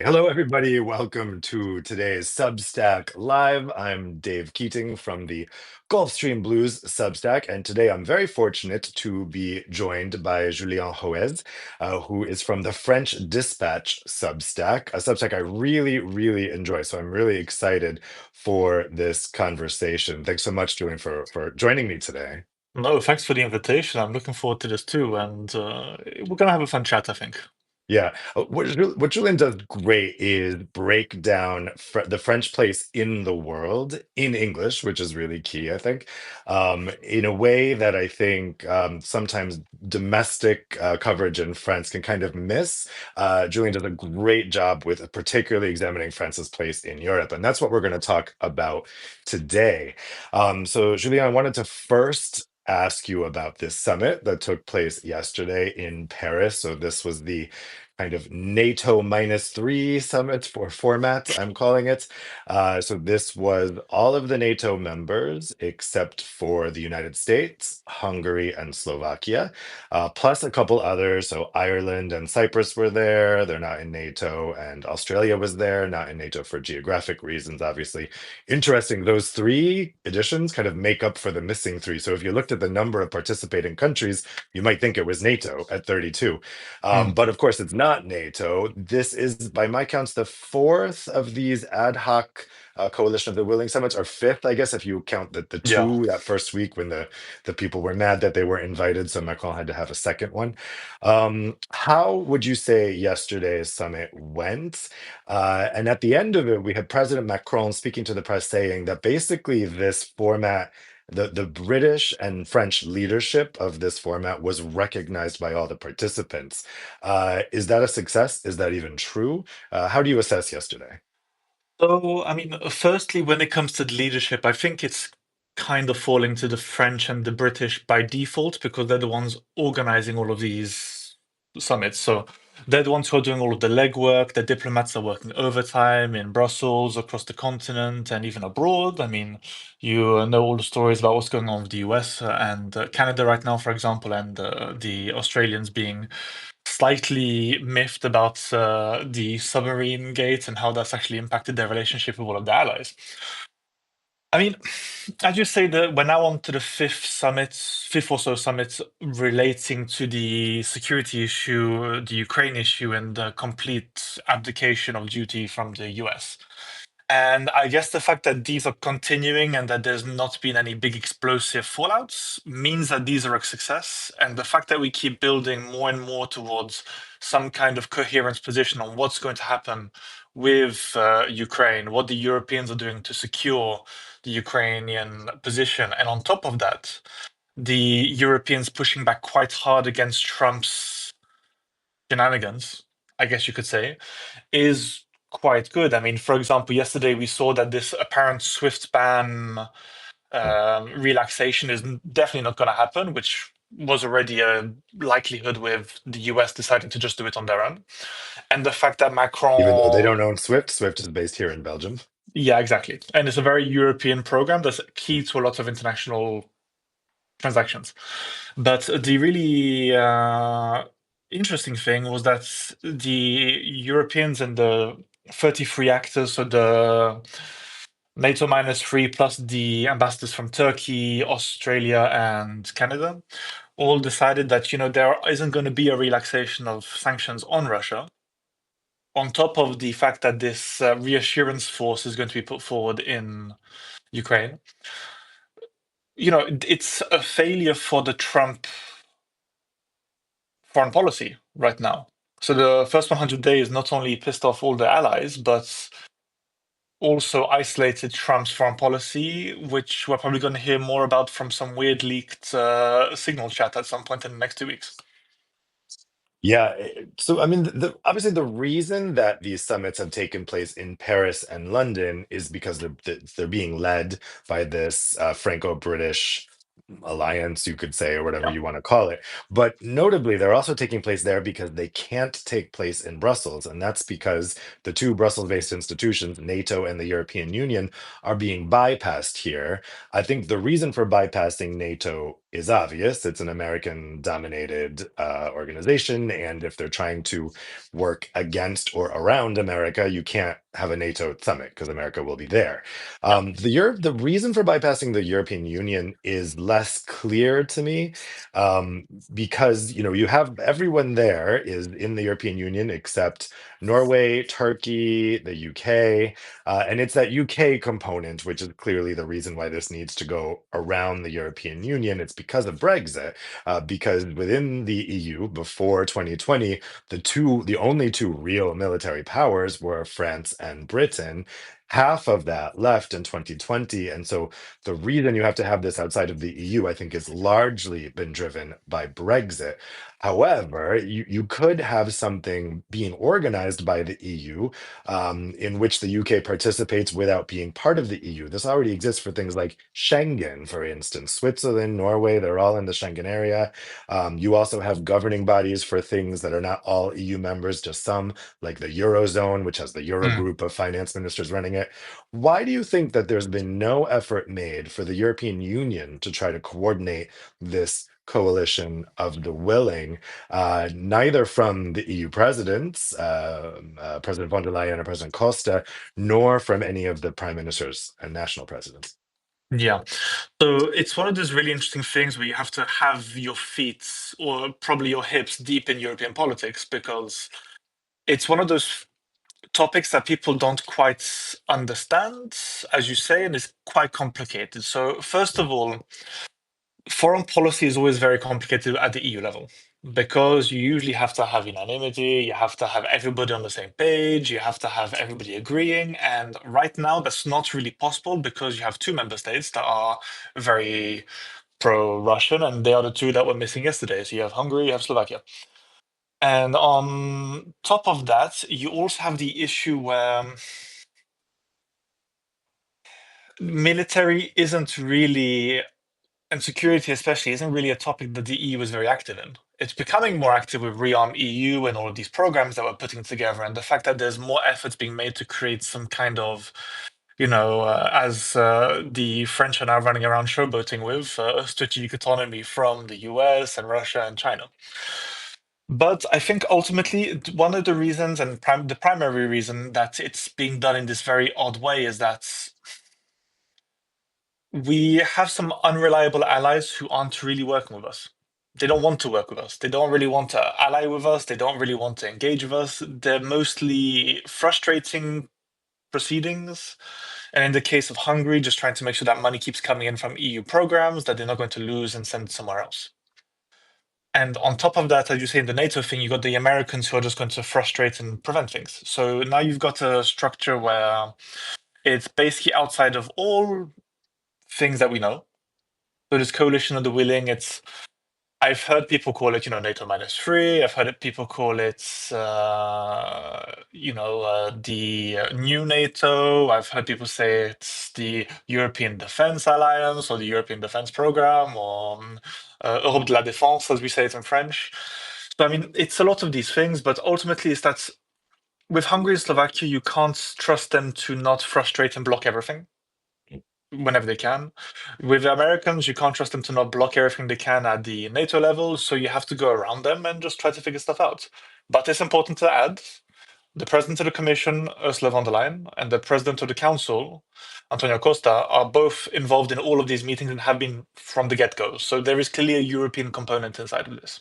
Hello, everybody. Welcome to today's Substack Live. I'm Dave Keating from the Gulfstream Blues Substack, and today I'm very fortunate to be joined by Julien Hoez, who is from the French Dispatch Substack, a Substack I really, really enjoy. So I'm really excited for this conversation. Thanks so much, Julien, for joining me today. No, thanks for the invitation. I'm looking forward to this too, and we're gonna have a fun chat, I think. Yeah, what Julian does great is break down the French place in the world in English, which is really key, I think, in a way that I think sometimes domestic coverage in France can kind of miss. Julian does a great job with particularly examining France's place in Europe, and that's what we're going to talk about today. So, Julian, I wanted to first ask you about this summit that took place yesterday in Paris. So this was the kind of NATO -3 summit for format, I'm calling it. So this was all of the NATO members except for the United States, Hungary, and Slovakia, plus a couple others. So Ireland and Cyprus were there. They're not in NATO, and Australia was there, not in NATO for geographic reasons, obviously. Interesting, those three additions kind of make up for the missing three. So if you looked at the number of participating countries, you might think it was NATO at 32. Hmm. But of course, it's not NATO. This is, by my counts, the fourth of these ad hoc Coalition of the Willing summits, or fifth, I guess, if you count the Yeah. two that first week when the people were mad that they were invited, so Macron had to have a second one. How would you say yesterday's summit went? And at the end of it, we had President Macron speaking to the press saying that basically this format, the British and French leadership of this format was recognized by all the participants. Is that a success? Is that even true? How do you assess yesterday? So, I mean, firstly, when it comes to the leadership, I think it's kind of falling to the French and the British by default because they're the ones organizing all of these summits. So they're the ones who are doing all of the legwork. The diplomats are working overtime in Brussels, across the continent, and even abroad. I mean, you know all the stories about what's going on with the US and Canada right now, for example, and the Australians being slightly miffed about the submarine gate and how that's actually impacted their relationship with all of the allies. I mean, as you say, that we're now on to the fifth or so summit relating to the security issue, the Ukraine issue, and the complete abdication of duty from the US. And I guess the fact that these are continuing and that there's not been any big explosive fallouts means that these are a success. And the fact that we keep building more and more towards some kind of coherent position on what's going to happen with Ukraine, what the Europeans are doing to secure the Ukrainian position. And on top of that, the Europeans pushing back quite hard against Trump's shenanigans, I guess you could say, is quite good. I mean, for example, yesterday we saw that this apparent SWIFT ban relaxation is definitely not going to happen, which was already a likelihood with the US deciding to just do it on their own. And the fact that Even though they Macron, don't own Swift, Swift is based here in Belgium. yeah, exactly. And it's a very European program that's key to a lot of international transactions. But the really interesting thing was that the Europeans and the 33 actors, so the NATO -3 plus the ambassadors from Turkey, Australia, and Canada, all decided that there isn't going to be a relaxation of sanctions on Russia. On top of the fact that this reassurance force is going to be put forward in Ukraine, it's a failure for the Trump foreign policy right now. So the first 100 days not only pissed off all the allies, but also isolated Trump's foreign policy, which we're probably going to hear more about from some weird leaked signal chat at some point in the next 2 weeks. Yeah, so I mean, obviously the reason that these summits have taken place in Paris and London is because they're being led by this Franco-British alliance, you could say, or whatever Yeah. you want to call it. But notably, they're also taking place there because they can't take place in Brussels, and that's because the two Brussels-based institutions, NATO and the European Union, are being bypassed here. I think the reason for bypassing NATO is obvious. It's an American dominated organization. And if they're trying to work against or around America, you can't have a NATO summit because America will be there. Yeah. The reason for bypassing the European Union is less clear to me, because you have everyone there is in the European Union except Norway, Turkey, the UK. And it's that UK component, which is clearly the reason why this needs to go around the European Union. It's because of Brexit, because within the EU before 2020, the only two real military powers were France and Britain. Half of that left in 2020. And so the reason you have to have this outside of the EU, I think, has largely been driven by Brexit. However, you could have something being organized by the EU, in which the UK participates without being part of the EU. This already exists for things like Schengen, for instance. Switzerland, Norway, they're all in the Schengen area. You also have governing bodies for things that are not all EU members, just some, like the Eurozone, which has the Mm. Eurogroup of finance ministers running it. Why do you think that there's been no effort made for the European Union to try to coordinate this coalition of the willing, neither from the EU presidents, President von der Leyen or President Costa, nor from any of the prime ministers and national presidents? Yeah. So it's one of those really interesting things where you have to have your feet or probably your hips deep in European politics because it's one of those topics that people don't quite understand, as you say, and it's quite complicated. So, first of all, foreign policy is always very complicated at the EU level because you usually have to have unanimity, you have to have everybody on the same page, you have to have everybody agreeing. And right now, that's not really possible because you have two member states that are very pro-Russian, and they are the two that were missing yesterday. So you have Hungary, you have Slovakia. And on top of that, you also have the issue where military isn't really, and security especially, isn't really a topic that the EU is very active in. It's becoming more active with Rearm EU and all of these programs that we're putting together, and the fact that there's more efforts being made to create some kind of, as the French are now running around showboating with, strategic autonomy from the US and Russia and China. But I think ultimately one of the reasons, and the primary reason that it's being done in this very odd way is that we have some unreliable allies who aren't really working with us. They don't want to work with us. They don't really want to ally with us. They don't really want to engage with us. They're mostly frustrating proceedings. And in the case of Hungary, just trying to make sure that money keeps coming in from EU programs that they're not going to lose and send somewhere else. And on top of that, as you say in the NATO thing, you got the Americans who are just going to frustrate and prevent things. So now you've got a structure where it's basically outside of all things that we know. So this coalition of the willing, I've heard people call it, NATO minus three. I've heard people call it, the new NATO. I've heard people say it's the European Defense Alliance or the European Defense Program or Europe de la Défense, as we say it in French. So, I mean, it's a lot of these things, but ultimately, it's that with Hungary and Slovakia, you can't trust them to not frustrate and block everything whenever they can. With the Americans, you can't trust them to not block everything they can at the NATO level, so you have to go around them and just try to figure stuff out. But it's important to add the president of the Commission, Ursula von der Leyen, and the president of the Council, Antonio Costa, are both involved in all of these meetings and have been from the get-go. So there is clearly a European component inside of this.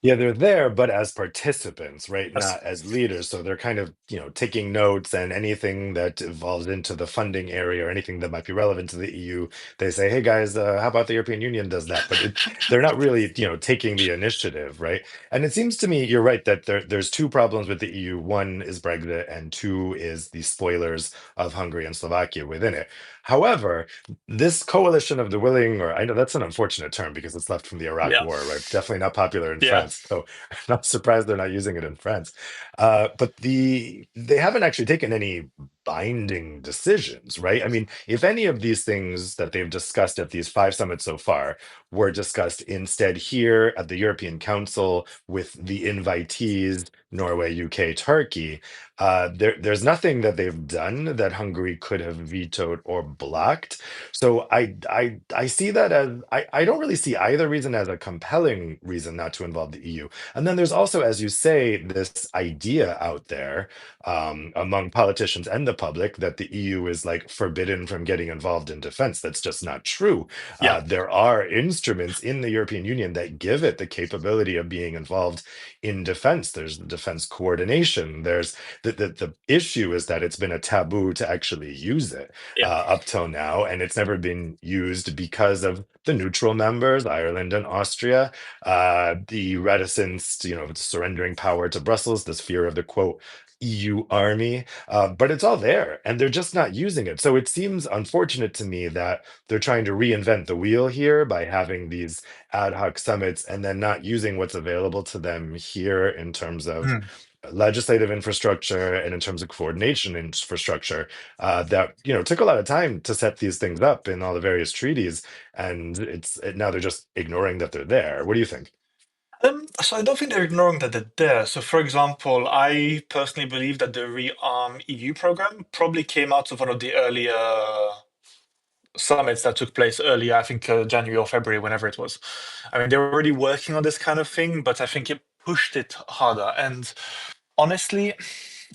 Yeah, they're there, but as participants, right? Yes. Not as leaders. So they're kind of, taking notes, and anything that evolves into the funding area or anything that might be relevant to the EU, they say, "Hey guys, how about the European Union does that?" But they're not really, taking the initiative, right? And it seems to me you're right that there's two problems with the EU. One is Brexit, and two is the spoilers of Hungary and Slovakia within it. However, this coalition of the willing, or I know that's an unfortunate term because it's left from the Iraq Yeah. War, right? Definitely not popular in Yeah. France. So I'm not surprised they're not using it in France. But they haven't actually taken any binding decisions, right? I mean, if any of these things that they've discussed at these five summits so far were discussed instead here at the European Council with the invitees Norway, UK, Turkey. There's nothing that they've done that Hungary could have vetoed or blocked. So I see that as I don't really see either reason as a compelling reason not to involve the EU. And then there's also, as you say, this idea out there among politicians and the public that the EU is like forbidden from getting involved in defense. That's just not true. Yeah, There are instruments in the European Union that give it the capability of being involved in defense. There's the defense coordination. There's the issue is that it's been a taboo to actually use it yeah, up till now, and it's never been used because of the neutral members, Ireland and Austria, the reticence, surrendering power to Brussels, this fear of the quote EU army, but it's all there and they're just not using it. So it seems unfortunate to me that they're trying to reinvent the wheel here by having these ad hoc summits and then not using what's available to them here in terms of mm, legislative infrastructure and in terms of coordination infrastructure that took a lot of time to set these things up in all the various treaties, and now they're just ignoring that they're there. What do you think? so I don't think they're ignoring that they're there. So, for example, I personally believe that the Rearm EU program probably came out of one of the earlier summits that took place earlier, I think January or February, whenever it was. I mean, they were already working on this kind of thing, but I think it pushed it harder. And honestly,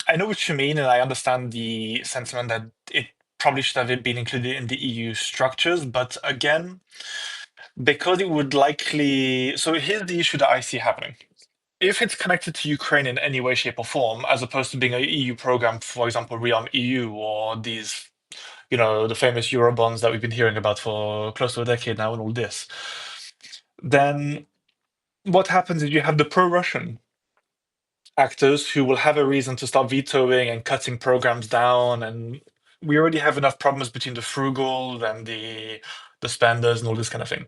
I know what you mean, and I understand the sentiment that it probably should have been included in the EU structures. But again, because it would likely. So here's the issue that I see happening. If it's connected to Ukraine in any way, shape, or form, as opposed to being an EU program, for example, Rearm EU or these, the famous Eurobonds that we've been hearing about for close to a decade now and all this, then what happens is you have the pro-Russian actors who will have a reason to start vetoing and cutting programs down, and we already have enough problems between the frugal and the spenders and all this kind of thing.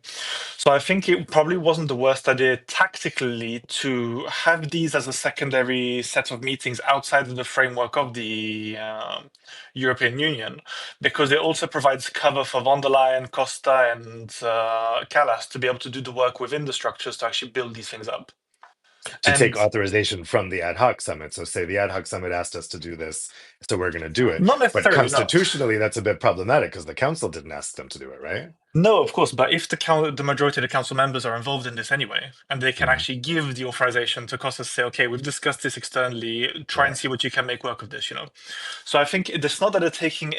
So I think it probably wasn't the worst idea tactically to have these as a secondary set of meetings outside of the framework of the European Union, because it also provides cover for von der Leyen, Costa, and Callas to be able to do the work within the structures to actually build these things up. To take And authorization from the ad hoc summit. So say the ad hoc summit asked us to do this, so we're going to do it. not But necessarily, no. constitutionally, that's a bit problematic because the council didn't ask them to do it, right? No, of course, but if the majority of the council members are involved in this anyway, and they can Mhm. actually give the authorization to Costa to say, okay, we've discussed this externally, try and Right. see what you can make work of this. So I think it's not that they're taking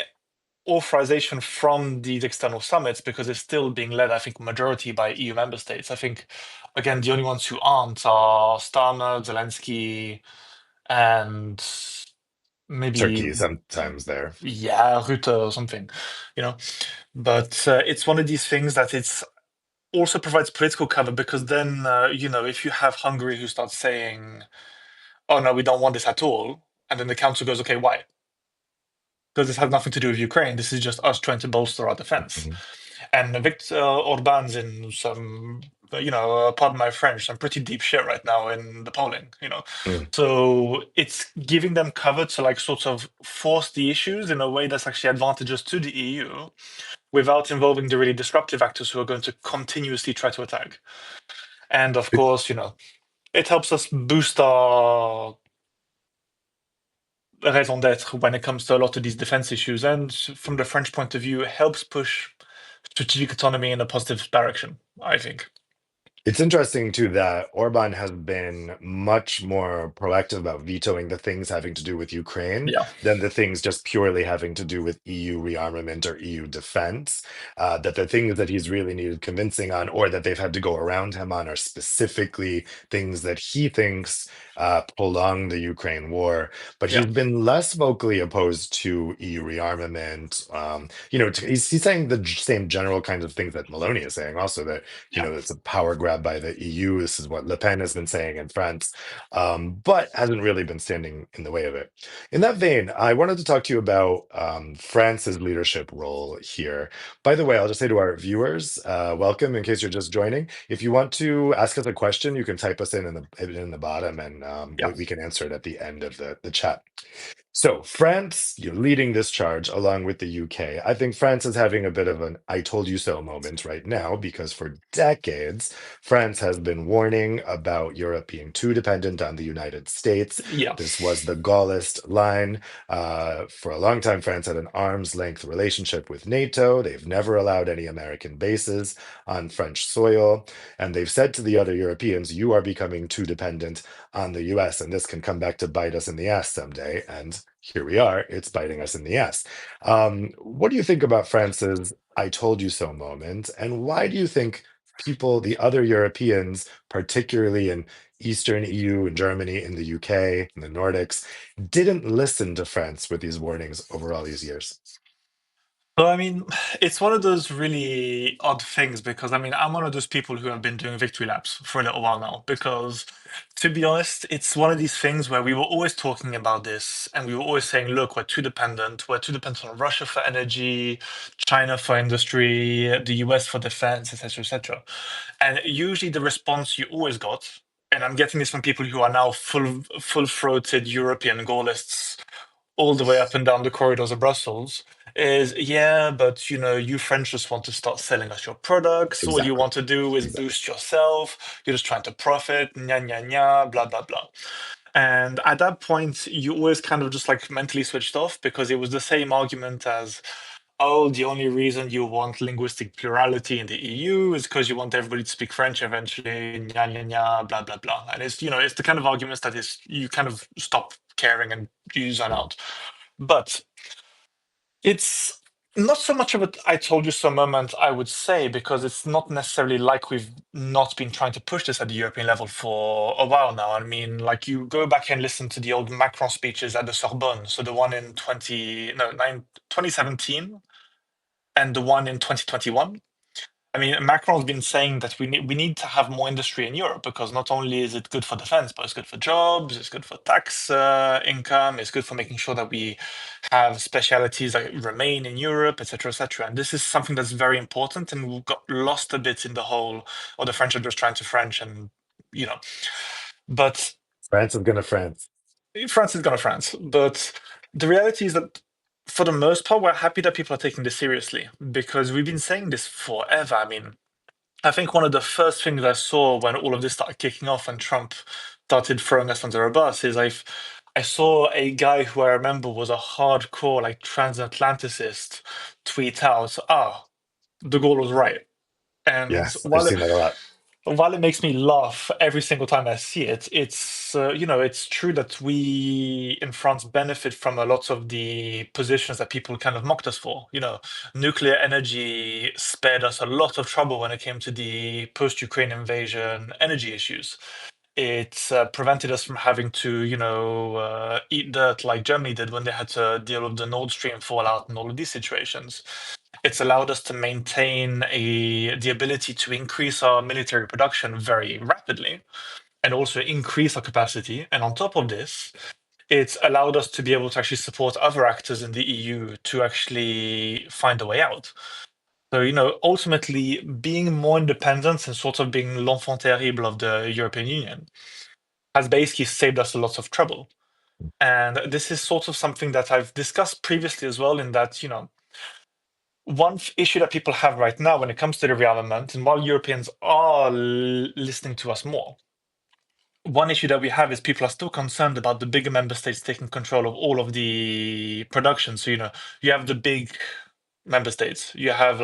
authorization from these external summits because it's still being led, I think, majority by EU member states. I think, again, the only ones who aren't are Starmer, Zelensky, and maybe, Turkey sometimes there. yeah, Rutte or something, you know. But it's one of these things that it's also provides political cover because then, if you have Hungary who starts saying, oh, no, we don't want this at all, and then the council goes, okay, why? Because this has nothing to do with Ukraine. This is just us trying to bolster our defense. Mhm. And Viktor Orban's in some, pardon my French, some pretty deep shit right now in the polling. Mm. So it's giving them cover to like sort of force the issues in a way that's actually advantageous to the EU without involving the really disruptive actors who are going to continuously try to attack. And of It- course, it helps us boost our raison d'être when it comes to a lot of these defense issues. And from the French point of view, it helps push strategic autonomy in a positive direction, I think. It's interesting too that Orban has been much more proactive about vetoing the things having to do with Ukraine Yeah. than the things just purely having to do with EU rearmament or EU defense. That the things that he's really needed convincing on, or that they've had to go around him on, are specifically things that he thinks prolong the Ukraine war. But Yeah. he's been less vocally opposed to EU rearmament. He's saying the same general kinds of things that Maloney is saying, also that Yeah. it's a power grab by the EU. This is what Le Pen has been saying in France, but hasn't really been standing in the way of it. In that vein, I wanted to talk to you about France's leadership role here. By the way, I'll just say to our viewers, welcome in case you're just joining. If you want to ask us a question, you can type us in the bottom, and Yeah. we can answer it at the end of the chat. So, France, you're leading this charge along with the UK. I think France is having a bit of an I told you so moment right now because for decades, France has been warning about Europe being too dependent on the United States. Yeah. This was the Gaullist line. For a long time, France had an arm's length relationship with NATO. They've never allowed any American bases on French soil. And they've said to the other Europeans, you are becoming too dependent on the US, and this can come back to bite us in the ass someday. And here we are, it's biting us in the ass. What do you think about France's I told you so moment? And why do you think people, the other Europeans, particularly in Eastern EU and Germany, in the UK, in the Nordics, didn't listen to France with these warnings over all these years? So, I mean, it's one of those really odd things because, I mean, I'm one of those people who have been doing victory laps for a little while now. Because, to be honest, it's one of these things where we were always talking about this and we were always saying, look, we're too dependent. We're too dependent on Russia for energy, China for industry, the US for defense, etc., etc. And usually the response you always got, and I'm getting this from people who are now full-throated European Gaullists all the way up and down the corridors of Brussels is yeah, but you French just want to start selling us your products. All you Exactly. want to do is Exactly. boost yourself. You're just trying to profit, nya nya nya, blah blah blah. And at that point, you always kind of just like mentally switched off because it was the same argument as, oh, the only reason you want linguistic plurality in the EU is because you want everybody to speak French eventually, nya nya nya, blah blah blah. And it's the kind of arguments that is you kind of stop caring and you zone out. But it's not so much of a I told you so moment, I would say, because it's not necessarily like we've not been trying to push this at the European level for a while now. I mean, like you go back and listen to the old Macron speeches at the Sorbonne, so the one in 2017 and the one in 2021. I mean, Macron's been saying that we need to have more industry in Europe because not only is it good for defense, but it's good for jobs, it's good for tax income, it's good for making sure that we have specialities that remain in Europe, etc., etc. And this is something that's very important, and we got lost a bit in the whole, or the French are just trying to French, and you know. But France is going to France. France is gonna France. But the reality is that for the most part, we're happy that people are taking this seriously because we've been saying this forever. I mean, I think one of the first things I saw when all of this started kicking off and Trump started throwing us under a bus is I saw a guy who I remember was a hardcore like transatlanticist tweet out, De Gaulle was right. And Yes, I've seen that a lot. while it makes me laugh every single time I see it, it's true that we in France benefit from a lot of the positions that people kind of mocked us for. Nuclear energy spared us a lot of trouble when it came to the post-Ukraine invasion energy issues. It prevented us from having to, eat dirt like Germany did when they had to deal with the Nord Stream fallout and all of these situations. It's allowed us to maintain the ability to increase our military production very rapidly and also increase our capacity. And on top of this, it's allowed us to be able to actually support other actors in the EU to actually find a way out. So, ultimately, being more independent and sort of being l'enfant terrible of the European Union has basically saved us a lot of trouble. And this is sort of something that I've discussed previously as well, in that, one issue that people have right now when it comes to the rearmament, and while Europeans are listening to us more, one issue that we have is people are still concerned about the bigger member states taking control of all of the production. So, you have the big member states. You have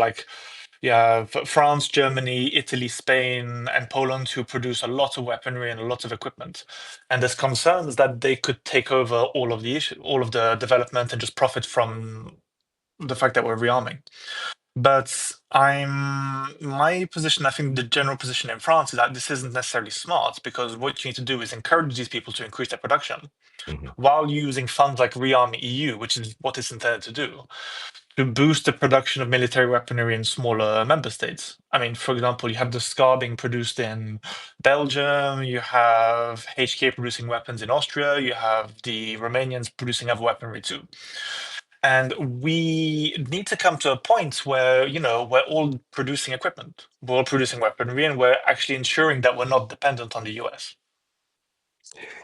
France, Germany, Italy, Spain, and Poland who produce a lot of weaponry and a lot of equipment. And there's concerns that they could take over all of the issue, all of the development and just profit from the fact that we're rearming. But my position, I think the general position in France is that this isn't necessarily smart because what you need to do is encourage these people to increase their production Mhm. while using funds like Rearm EU, which is what it's intended to do, to boost the production of military weaponry in smaller member states. I mean, for example, you have the SCAR being produced in Belgium, you have HK producing weapons in Austria, you have the Romanians producing other weaponry too. And we need to come to a point where, we're all producing equipment, we're all producing weaponry, and we're actually ensuring that we're not dependent on the US.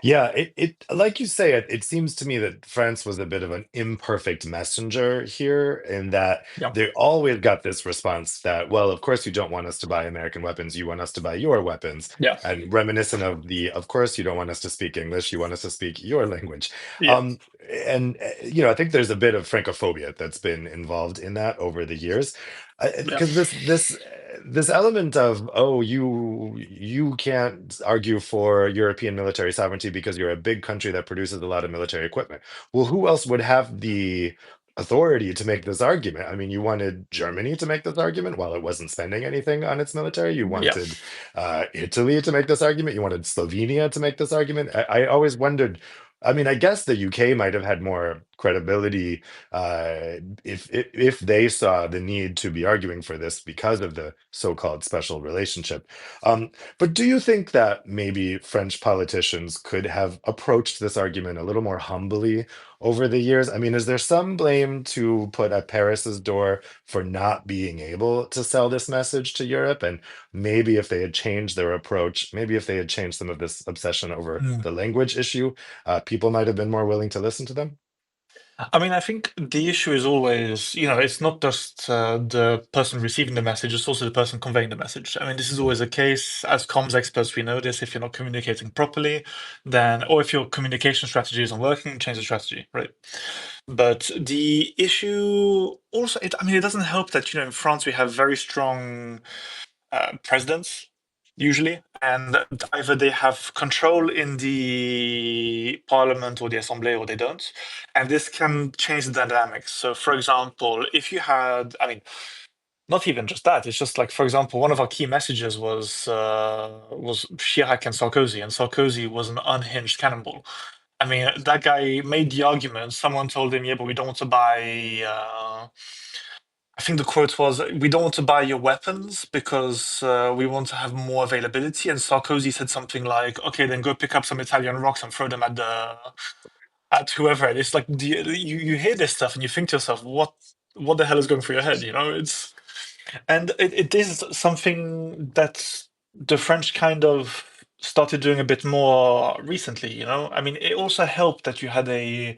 Yeah, it like you say, it seems to me that France was a bit of an imperfect messenger here, in that Yeah, they always got this response that, well, of course you don't want us to buy American weapons, you want us to buy your weapons. yeah, And reminiscent of the, of course you don't want us to speak English, you want us to speak your language. yeah, Um, and I think there's a bit of Francophobia that's been involved in that over the years, yeah, because this element of, oh, you can't argue for European military sovereignty because you're a big country that produces a lot of military equipment. Well, who else would have the authority to make this argument? I mean, you wanted Germany to make this argument while it wasn't spending anything on its military. You yeah. wanted Italy to make this argument. You wanted Slovenia to make this argument. I always wondered. I mean, I guess the UK might have had more credibility if they saw the need to be arguing for this because of the so-called special relationship. But do you think that maybe French politicians could have approached this argument a little more humbly over the years? I mean, is there some blame to put at Paris's door for not being able to sell this message to Europe? And maybe if they had changed their approach, maybe if they had changed some of this obsession over Mm. the language issue, people might have been more willing to listen to them. I mean, I think the issue is always, it's not just the person receiving the message, it's also the person conveying the message. I mean, this is always a case. As comms experts, we know this. If you're not communicating properly, then, or if your communication strategy isn't working, change the strategy, right? But the issue also, I mean, it doesn't help that, in France we have very strong presidents usually, and either they have control in the parliament or the assembly, or they don't, and this can change the dynamics. So, for example, if you had, I mean, not even just that. It's just like, for example, one of our key messages was Chirac and Sarkozy, and Sarkozy was an unhinged cannonball. I mean, that guy made the argument. Someone told him, "Yeah, but we don't want to buy." I think the quote was, "We don't want to buy your weapons because we want to have more availability." And Sarkozy said something like, "Okay, then go pick up some Italian rocks and throw them at whoever." And it's like, you hear this stuff and you think to yourself, what the hell is going through your head? It is something that the French kind of started doing a bit more recently. I mean, it also helped that you had a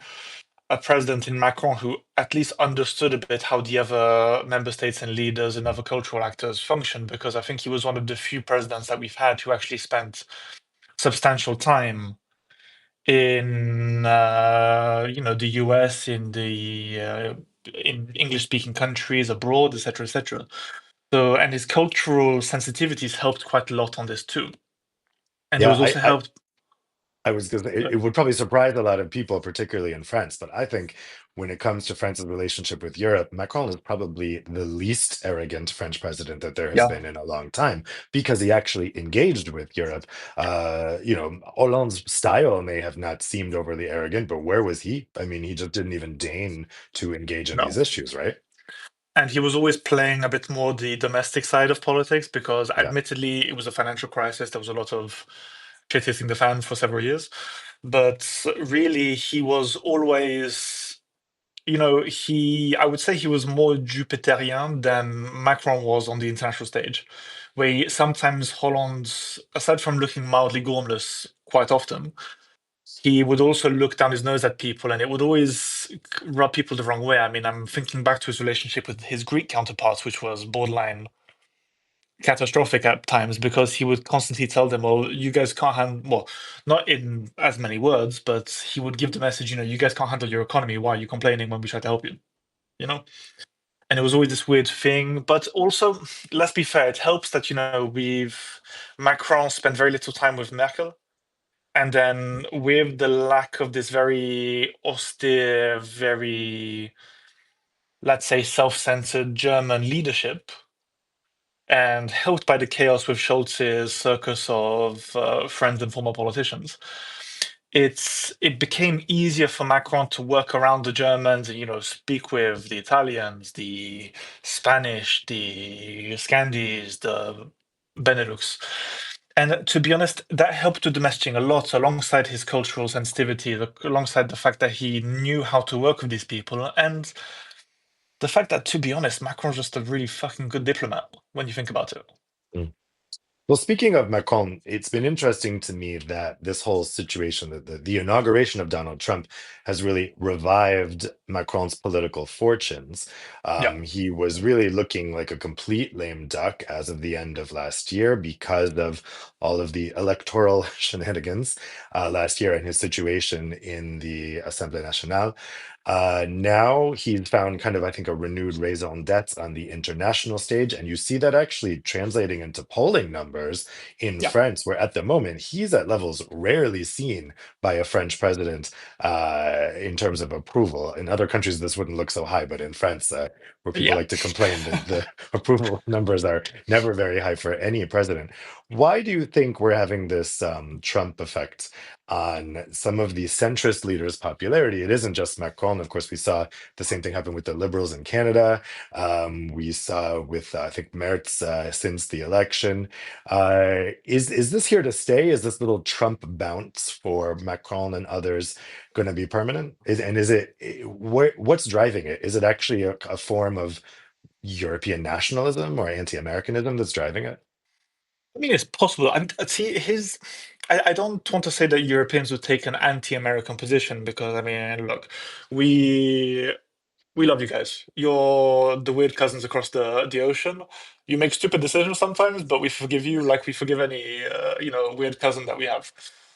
president in Macron who at least understood a bit how the other member states and leaders and other cultural actors function, because I think he was one of the few presidents that we've had who actually spent substantial time in the US, in English speaking countries abroad, etc., etc. So, and his cultural sensitivities helped quite a lot on this too, and it Yeah, was also helped. I was going to say it would probably surprise a lot of people, particularly in France. But I think when it comes to France's relationship with Europe, Macron is probably the least arrogant French president that there has Yeah. been in a long time, because he actually engaged with Europe. Hollande's style may have not seemed overly arrogant, but where was he? I mean, he just didn't even deign to engage in these No. issues, right? And he was always playing a bit more the domestic side of politics because, Yeah. admittedly, it was a financial crisis. There was a lot of shit hitting the fan for several years. But really, he was always, I would say he was more Jupiterian than Macron was on the international stage, where sometimes Holland, aside from looking mildly gormless quite often, he would also look down his nose at people, and it would always rub people the wrong way. I mean, I'm thinking back to his relationship with his Greek counterparts, which was borderline catastrophic at times, because he would constantly tell them, "Well, you guys can't handle," well, not in as many words, but he would give the message, "You guys can't handle your economy. Why are you complaining when we try to help you?" You know? And it was always this weird thing. But also, let's be fair, it helps that, we've Macron spent very little time with Merkel. And then with the lack of this very austere, very, let's say, self-centered German leadership, and helped by the chaos with Scholz's circus of friends and former politicians, it became easier for Macron to work around the Germans and speak with the Italians, the Spanish, the Scandies, the Benelux. And to be honest, that helped with the messaging a lot, alongside his cultural sensitivity, alongside the fact that he knew how to work with these people, and the fact that, to be honest, Macron's just a really fucking good diplomat when you think about it. Well, speaking of Macron, it's been interesting to me that this whole situation, that the inauguration of Donald Trump has really revived Macron's political fortunes. Yeah, He was really looking like a complete lame duck as of the end of last year because of all of the electoral shenanigans last year and his situation in the Assemblée Nationale. Now he's found kind of, I think, a renewed raison d'etre on the international stage. And you see that actually translating into polling numbers in yeah, France, where at the moment he's at levels rarely seen by a French president in terms of approval. In other countries, this wouldn't look so high, but in France, where people yeah. like to complain that the approval numbers are never very high for any president. Why do you think we're having this Trump effect on some of the centrist leaders' popularity? It isn't just Macron. Of course, we saw the same thing happen with the Liberals in Canada. We saw with, I think, Merz since the election. Is this here to stay? Is this little Trump bounce for Macron and others going to be permanent? And is it what's driving it? Is it actually a form of European nationalism or anti-Americanism that's driving it? I mean, it's possible. See, I don't want to say that Europeans would take an anti-American position because, I mean, look, we we love you guys. You're the weird cousins across the ocean. You make stupid decisions sometimes, but we forgive you like we forgive any weird cousin that we have.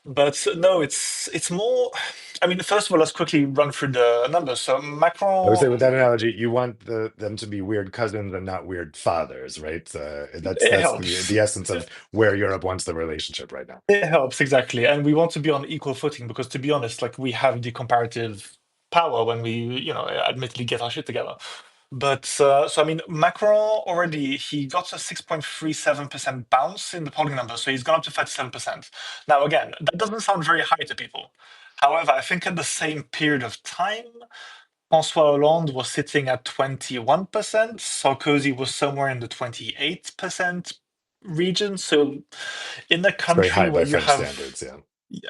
But no, it's more. I mean, first of all, let's quickly run through the numbers. So I would say with that Macron, analogy, you want them to be weird cousins and not weird fathers, right? it That's the helps. essence of where Europe wants the relationship right now. It helps exactly, and we want to be on equal footing because, to be honest, like we have the comparative power when we, admittedly get our shit together. But so I mean, Macron already he got a 6.37% bounce in the polling numbers, so he's gone up to 37%. Now, again, that doesn't sound very high to people. However, I think at the same period of time, François Hollande was sitting at 21%. Sarkozy was somewhere in the 28% region. So in a It's very country high where by you French have standards, yeah.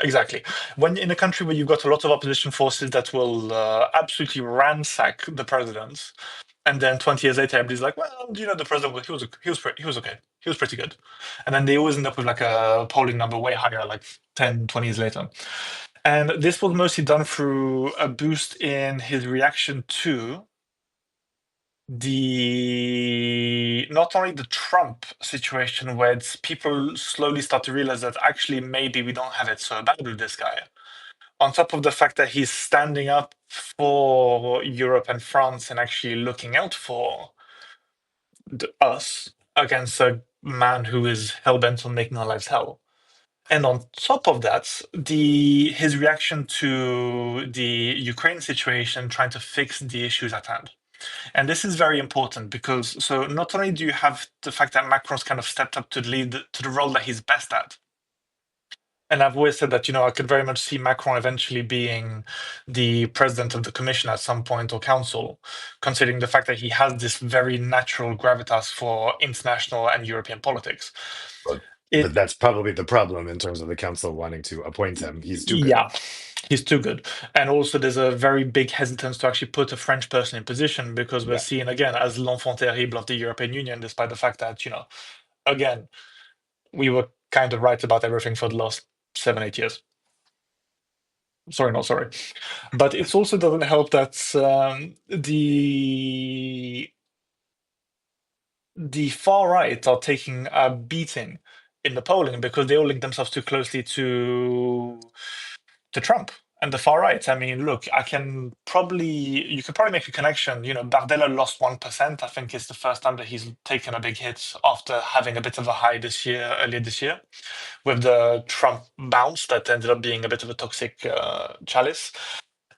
exactly when in a country where you've got a lot of opposition forces that will absolutely ransack the president, and then 20 years later everybody's like, well, the president he was okay, he was pretty good, and then they always end up with like a polling number way higher, like 10, 20 years later. And this was mostly done through a boost in his reaction to the not only the Trump situation where people slowly start to realize that actually maybe we don't have it so bad with this guy. On top of the fact that he's standing up for Europe and France and actually looking out for us against a man who is hell bent on making our lives hell. And on top of that, the his reaction to the Ukraine situation, trying to fix the issues at hand. And this is very important because so not only do you have the fact that Macron's kind of stepped up to lead to the role that he's best at, and I've always said that I could very much see Macron eventually being the president of the commission at some point or council, considering the fact that he has this very natural gravitas for international and European politics. But It that's probably the problem in terms of the council wanting to appoint him. He's too good. Yeah, he's too good. And also, there's a very big hesitance to actually put a French person in position because we're Yeah. seen again as l'enfant terrible of the European Union, despite the fact that, again, we were kind of right about everything for the last 7, 8 years. Sorry, not sorry. But it also doesn't help that the far right are taking a beating in the polling because they all link themselves too closely to Trump and the far right. I mean, look, you could probably make a connection. Bardella lost 1%. I think it's the first time that he's taken a big hit after having a bit of a high earlier this year, with the Trump bounce that ended up being a bit of a toxic chalice.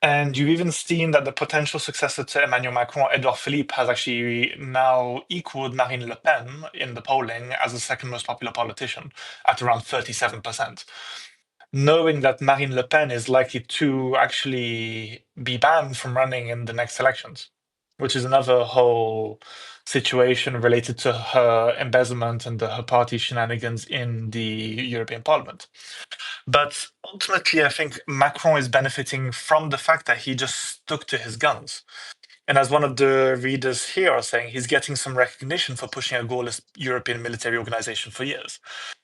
And you've even seen that the potential successor to Emmanuel Macron, Edouard Philippe, has actually now equaled Marine Le Pen in the polling as the second most popular politician at around 37%, knowing that Marine Le Pen is likely to actually be banned from running in the next elections, which is another whole situation related to her embezzlement and her party shenanigans in the European Parliament. But ultimately, I think Macron is benefiting from the fact that he just stuck to his guns. And as one of the readers here are saying, he's getting some recognition for pushing a goalless European military organization for years,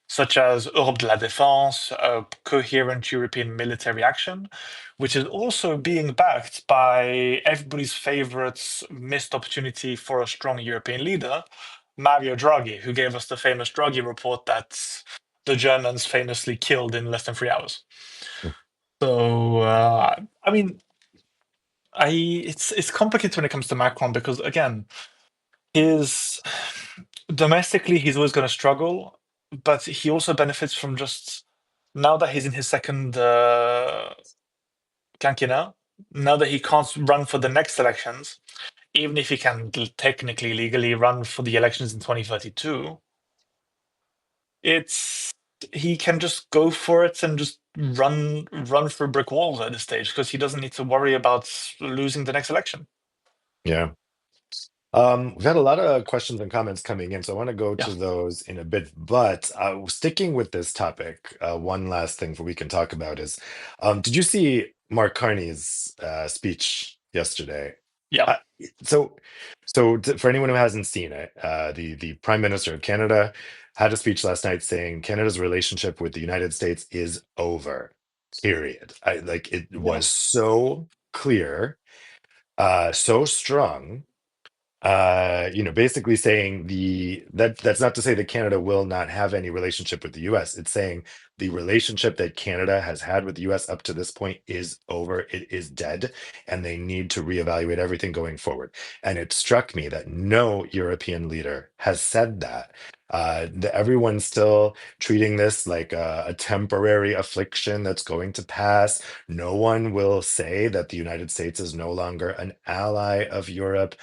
such as Europe de la Défense, a coherent European military action, which is also being backed by everybody's favorite missed opportunity for a strong European leader, Mario Draghi, who gave us the famous Draghi report that the Germans famously killed in less than 3 hours. So, I mean, it's complicated when it comes to Macron because again, his domestically he's always going to struggle, but he also benefits from just now that he's in his second quinquennat. Now that he can't run for the next elections, even if he can technically legally run for the elections in 2032, it's he can just go for it and just run through brick walls at this stage because he doesn't need to worry about losing the next election. Yeah. We've had a lot of questions and comments coming in, so I want to go Yeah. to those in a bit. But sticking with this topic, one last thing we can talk about is, did you see Mark Carney's speech yesterday? Yeah. Uh, so, for anyone who hasn't seen it, the Prime Minister of Canada had a speech last night saying Canada's relationship with the United States is over. Period. It Yeah. was so clear, so strong, basically saying that's not to say that Canada will not have any relationship with the US. It's saying the relationship that Canada has had with the US up to this point is over. It is dead, and they need to reevaluate everything going forward. And it struck me that no European leader has said that. Everyone's still treating this like a temporary affliction that's going to pass. No one will say that the United States is no longer an ally of Europe.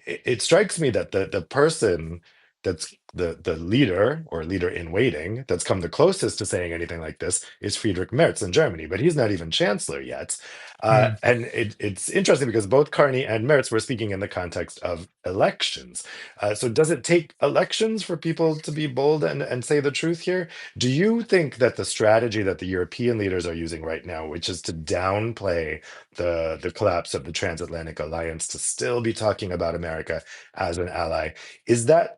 It strikes me that the person that's the leader or leader in waiting that's come the closest to saying anything like this is Friedrich Merz in Germany, but he's not even chancellor yet. Mm. And it's interesting because both Carney and Merz were speaking in the context of elections. So does it take elections for people to be bold and say the truth here? Do you think that the strategy that the European leaders are using right now, which is to downplay the collapse of the transatlantic alliance, to still be talking about America as an ally, is that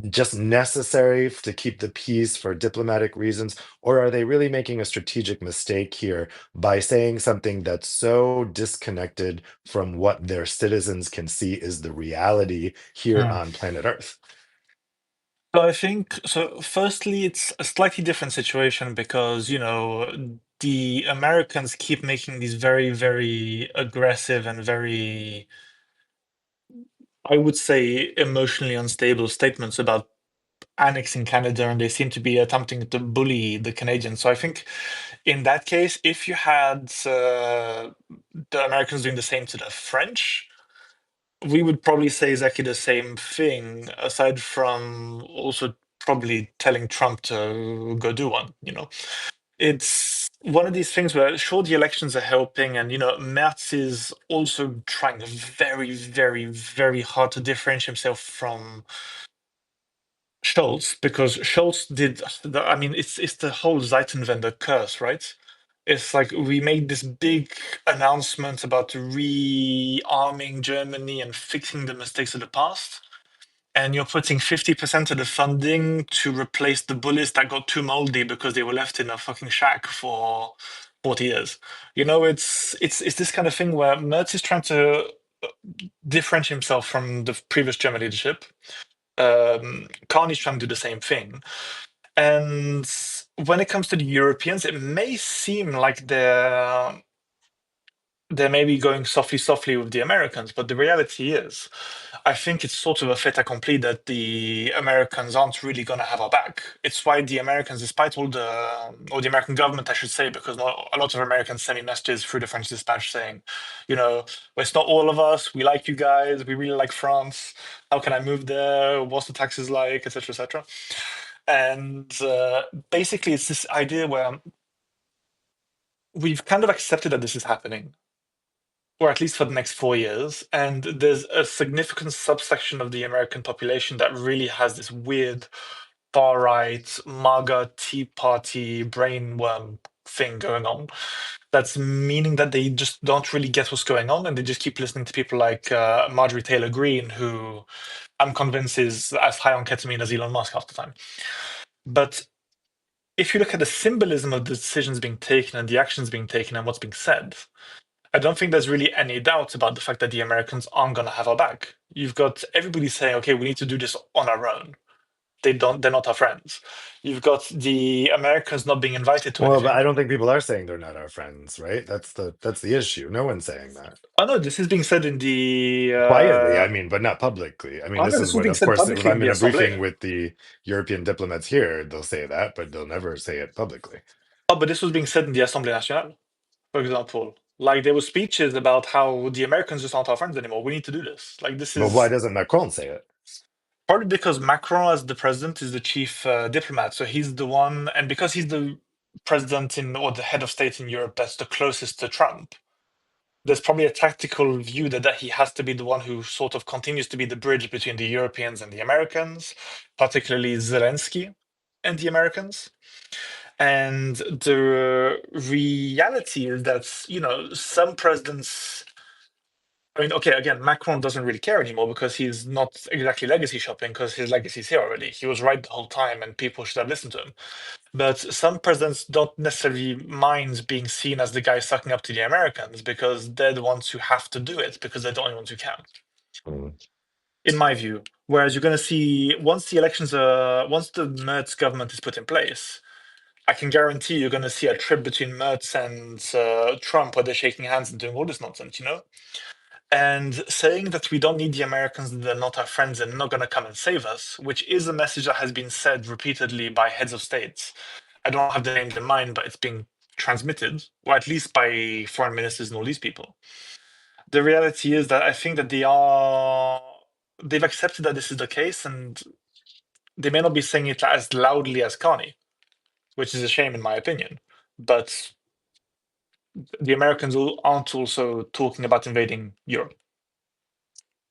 just necessary to keep the peace for diplomatic reasons, or are they really making a strategic mistake here by saying something that's so disconnected from what their citizens can see is the reality here Mm. on planet Earth? So I think so. Firstly, it's a slightly different situation because, the Americans keep making these very, very aggressive and very, I would say, emotionally unstable statements about annexing Canada, and they seem to be attempting to bully the Canadians. So I think in that case, if you had the Americans doing the same to the French, we would probably say exactly the same thing, aside from also probably telling Trump to go do one, It's one of these things where sure the elections are helping, and Merz is also trying very, very, very hard to differentiate himself from Scholz because Scholz did I mean it's the whole Zeitenwende curse, right? It's like we made this big announcement about rearming Germany and fixing the mistakes of the past, and you're putting 50% of the funding to replace the bullets that got too moldy because they were left in a fucking shack for 40 years. It's this kind of thing where Merz is trying to differentiate himself from the previous German leadership. Carney's trying to do the same thing. And when it comes to the Europeans, it may seem like they're maybe going softly, softly with the Americans, but the reality is, I think it's sort of a fait accompli that the Americans aren't really going to have our back. It's why the Americans, despite or the American government, I should say, because a lot of Americans send me messages through the French dispatch saying, well, it's not all of us. We like you guys. We really like France. How can I move there? What's the taxes like, etc., etc. And basically, it's this idea where we've kind of accepted that this is happening, or at least for the next 4 years. And there's a significant subsection of the American population that really has this weird far right MAGA Tea Party brainworm thing going on That's meaning that they just don't really get what's going on, and they just keep listening to people like Marjorie Taylor Greene, who I'm convinced is as high on ketamine as Elon Musk half the time. But if you look at the symbolism of the decisions being taken and the actions being taken and what's being said, I don't think there's really any doubt about the fact that the Americans aren't going to have our back. You've got everybody saying, okay, we need to do this on our own. They're not our friends. You've got the Americans not being invited to Well, but anything. I don't think people are saying they're not our friends, right? That's the issue. No one's saying that. Oh no, this is being said in the. Quietly, I mean, but not publicly. I mean, Oh no, this is this is what, being of said course, if publicly in I'm the in a briefing Assemblée. with the European diplomats here, they'll say that, but they'll never say it publicly. Oh, but this was being said in the Assemblée nationale, for example. Like there were speeches about how the Americans just aren't our friends anymore. We need to do this. Like this But why is doesn't Macron say it? partly because Macron, as the president, is the chief diplomat. So he's the one, and because he's the president in or the head of state in Europe that's the closest to Trump, there's probably a tactical view that he has to be the one who sort of continues to be the bridge between the Europeans and the Americans, particularly Zelensky and the Americans. And the reality is that, some presidents. I mean, okay, again, Macron doesn't really care anymore because he's not exactly legacy shopping because his legacy's here already. He was right the whole time and people should have listened to him. But some presidents don't necessarily mind being seen as the guy sucking up to the Americans because they're the ones who have to do it because they're the only ones who can, Mm. in my view. Whereas you're going to see once the Merz government is put in place, I can guarantee you're going to see a trip between Merz and Trump where they're shaking hands and doing all this nonsense. And saying that we don't need the Americans, they're not our friends and not going to come and save us, which is a message that has been said repeatedly by heads of states. I don't have the names in mind, but it's being transmitted, or at least by foreign ministers and all these people. The reality is that I think that they've accepted that this is the case, and they may not be saying it as loudly as Carney, which is a shame in my opinion. But the Americans aren't also talking about invading Europe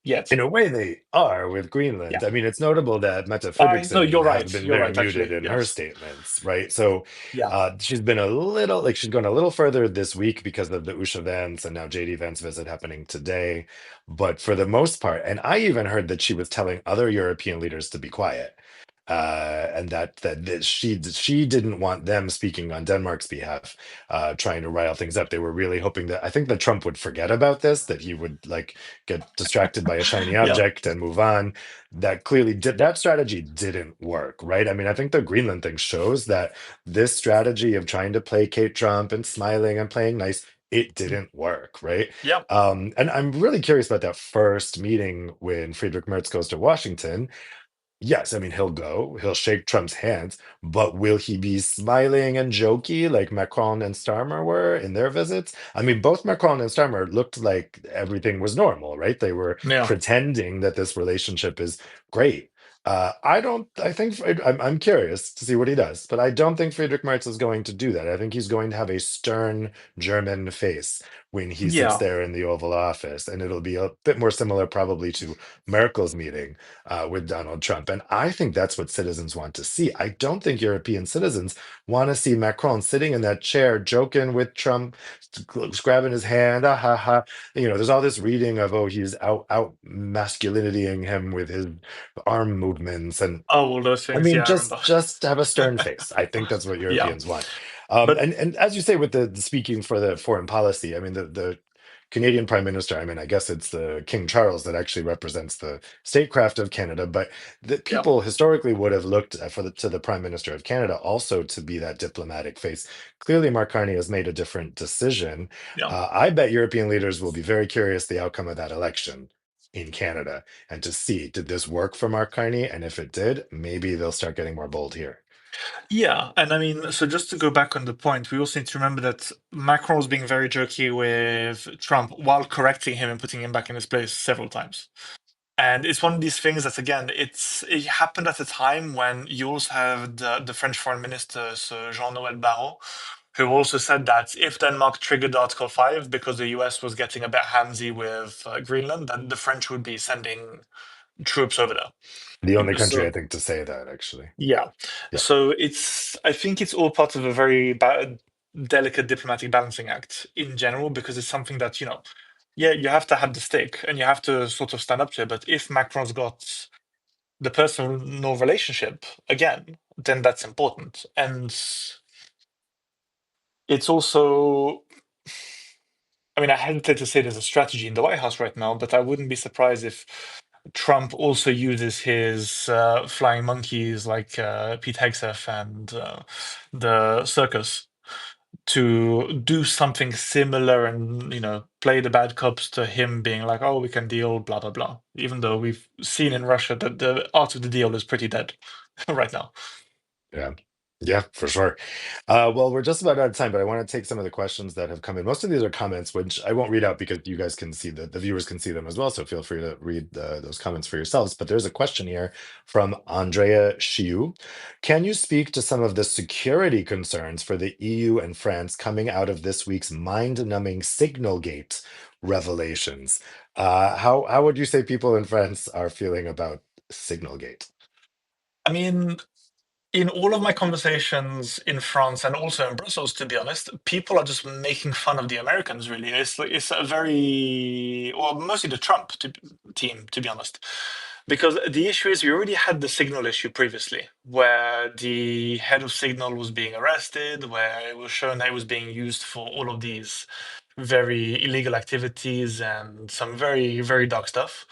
yet. In a way, they are with Yeah. Greenland. I mean, it's notable that Mette No, Frederiksen you're has right. been You're very right, muted actually. in her Yes. statements, right? So Yeah. she's been a little like she's gone a little further this week because of the Usha Vance and now JD Vance visit happening today. But for the most part, and I even heard that she was telling other European leaders to be quiet. And that she didn't want them speaking on Denmark's behalf, trying to rile things up. They were really hoping that I think that Trump would forget about this, that he would like get distracted by a shiny Yeah. object and move on. That clearly did that strategy didn't work, right? I mean, I think the Greenland thing shows that this strategy of trying to placate Trump and smiling and playing nice, it didn't work, right? Yeah. And I'm really curious about that first meeting when Friedrich Merz goes to Washington. Yes, I mean, he'll shake Trump's hands, but will he be smiling and jokey like Macron and Starmer were in their visits? I mean, both Macron and Starmer looked like everything was normal, right? They were Yeah. pretending that this relationship is great. I don't, I think, I'm curious to see what he does, but I don't think Friedrich Merz is going to do that. I think he's going to have a stern German face when he sits Yeah. there in the Oval Office, and it'll be a bit more similar probably to Merkel's meeting with Donald Trump. And I think that's what citizens want to see. I don't think European citizens want to see Macron sitting in that chair, joking with Trump, grabbing his hand. Ah, ha, ha. There's all this reading of, oh, he's out masculinitying him with his arm movements. And Oh, all those I things. mean, Yeah, I remember. just have a stern face. I think that's what Yeah. Europeans want. But And as you say, with the speaking for the foreign policy, I mean, the Canadian Prime Minister, I mean, I guess it's the King Charles that actually represents the statecraft of Canada, but the yeah. people historically would have looked to the Prime Minister of Canada also to be that diplomatic face. Clearly, Mark Carney has made a different decision. Yeah. I bet European leaders will be very curious the outcome of that election in Canada and to see did this work for Mark Carney, and if it did, maybe they'll start getting more bold here. Yeah. And I mean, so just to go back on the point, we also need to remember that Macron was being very jerky with Trump while correcting him and putting him back in his place several times. And it's one of these things that, again, it happened at a time when you also have the French foreign minister, so Jean-Noël Barrot, who also said that if Denmark triggered Article 5 because the US was getting a bit handsy with Greenland, then the French would be sending troops over The only there. country I So, think to say that, actually. yeah. Yeah. So I think it's all part of a very bad. delicate diplomatic balancing act in general, because it's something that, yeah, you have to have the stick and you have to sort of stand up to it. But if Macron's got the personal relationship again, then that's important. And it's also, I mean, I hesitate to say there's a strategy in the White House right now, but I wouldn't be surprised if Trump also uses his flying monkeys like Pete Hegseth and the circus to do something similar and, play the bad cops to him being like, oh, we can deal, blah, blah, blah. Even though we've seen in Russia that the art of the deal is pretty dead right now. Yeah. Yeah, for sure. Well, we're just about out of time, but I want to take some of the questions that have come in. Most of these are comments, which I won't read out because you guys can see the viewers can see them as well. So feel free to read those comments for yourselves. But there's a question here from Andrea Shiu. Can you speak to some of the security concerns for the EU and France coming out of this week's mind-numbing Signalgate revelations? How would you say people in France are feeling about Signalgate? I mean, in all of my conversations in France and also in Brussels, to be honest, people are just making fun of the Americans. Really, it's a very, well, mostly the team, to be honest, because the issue is we already had the Signal issue previously, where the head of Signal was being arrested, where it was shown that it was being used for all of these very illegal activities and some very, very dark stuff.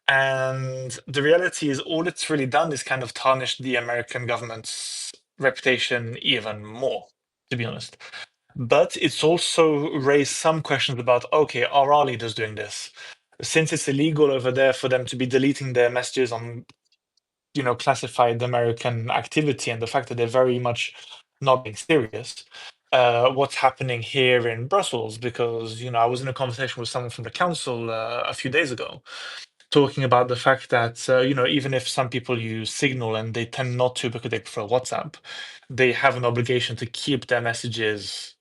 And the reality is, all it's really done is kind of tarnish the American government's reputation even more, to be honest. But it's also raised some questions about, okay, are our leaders doing this? Since it's illegal over there for them to be deleting their messages on, classified American activity, and the fact that they're very much not being serious, what's happening here in Brussels? Because, I was in a conversation with someone from the council a few days ago, talking about the fact that even if some people use Signal and they tend not to because they prefer WhatsApp, they have an obligation to keep their messages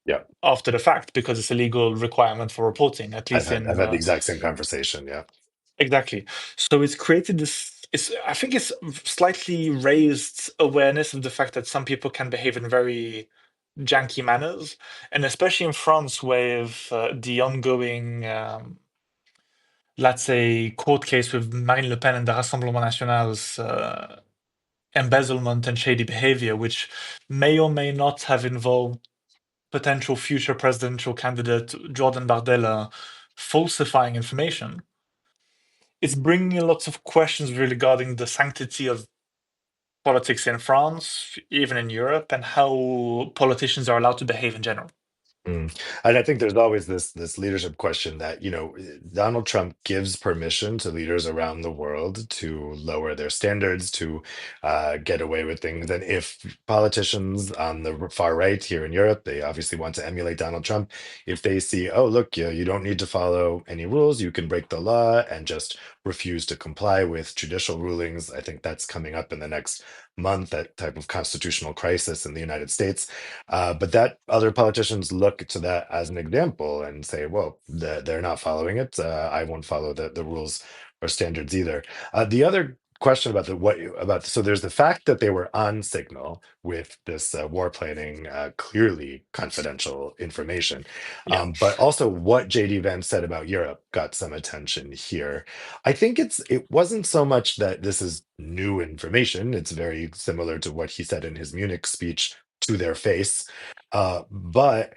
Yeah, after the fact because it's a legal requirement for reporting, at least I've in had the exact same conversation. Yeah. exactly. So it's created this. I think it's slightly raised awareness of the fact that some people can behave in very janky manners, and especially in France with the ongoing. Let's say, court case with Marine Le Pen and the Rassemblement National's embezzlement and shady behavior, which may or may not have involved potential future presidential candidate Jordan Bardella falsifying information. It's bringing lots of questions regarding the sanctity of politics in France, even in Europe, and how politicians are allowed to behave in general. Mm. And I think there's always this leadership question that, Donald Trump gives permission to leaders around the world to lower their standards, to get away with things. And if politicians on the far right here in Europe, they obviously want to emulate Donald Trump, if they see, oh, look, you don't need to follow any rules, you can break the law and just refuse to comply with judicial rulings. I think that's coming up in the next month, that type of constitutional crisis in the United States. But that other politicians look to that as an example and say, well, they're not following it. I won't follow the rules or standards either. The other question about so there's the fact that they were on Signal with this war planning, clearly confidential information, Yeah, but also what JD Vance said about Europe got some attention here. I think it wasn't so much that this is new information. It's very similar to what he said in his Munich speech to their face. But